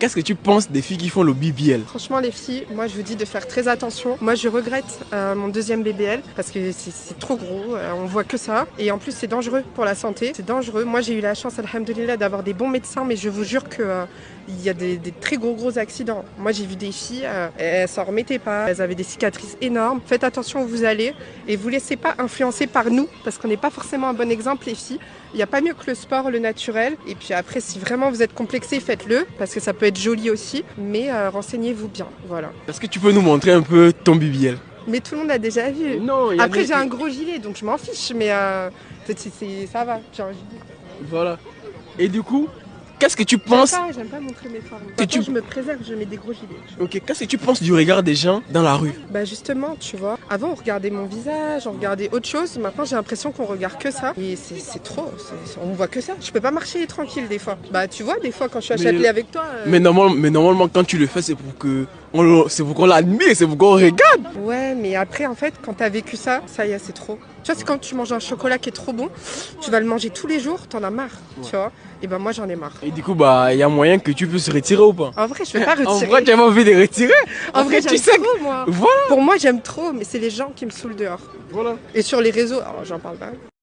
qu'est-ce que tu penses des filles qui font le BBL? Franchement les filles, moi je vous dis de faire très attention. Moi je regrette mon deuxième BBL parce que c'est trop gros, on voit que ça. Et en plus c'est dangereux pour la santé, c'est dangereux. Moi j'ai eu la chance, alhamdoulilah, d'avoir des bons médecins, mais je vous jure que il y a des très gros accidents. Moi j'ai vu des filles, elles s'en remettaient pas, elles avaient des cicatrices énormes. Faites attention où vous allez et vous laissez pas influencer par nous parce qu'on n'est pas forcément un bon exemple les filles. Il n'y a pas mieux que le sport, le naturel. Et puis après, si vraiment vous êtes complexé, faites-le parce que ça peut être joli aussi. Mais renseignez-vous bien, voilà. Est-ce que tu peux nous montrer un peu ton BBL? Mais tout le monde l'a déjà vu. Non, après, j'ai un gros gilet, donc je m'en fiche. Mais ça va, j'ai un gilet. Voilà. Et du coup, qu'est-ce que tu penses? J'aime pas montrer mes formes. Maintenant, je me préserve, je mets des gros gilets. Ok, qu'est-ce que tu penses du regard des gens dans la rue? Bah justement, tu vois, avant on regardait mon visage, on regardait autre chose. Maintenant, j'ai l'impression qu'on regarde que ça. Et c'est trop, on voit que ça. Je peux pas marcher tranquille des fois. Bah tu vois, des fois quand je suis à Châtelet avec toi... Mais normalement, quand tu le fais, c'est pour qu'on l'admire, c'est pour qu'on regarde. Ouais, mais après, en fait, quand t'as vécu ça, ça y est, c'est trop. Tu vois, c'est quand tu manges un chocolat qui est trop bon, tu vas le manger tous les jours, t'en as marre, tu vois. Et ben moi, j'en ai marre. Et du coup, bah, il y a moyen que tu puisses retirer ou pas? En vrai, je vais pas retirer. En vrai, tu as envie de retirer? En vrai, tu j'aime trop, moi. Voilà. Pour moi, j'aime trop, mais c'est les gens qui me saoulent dehors. Voilà. Et sur les réseaux, alors j'en parle pas.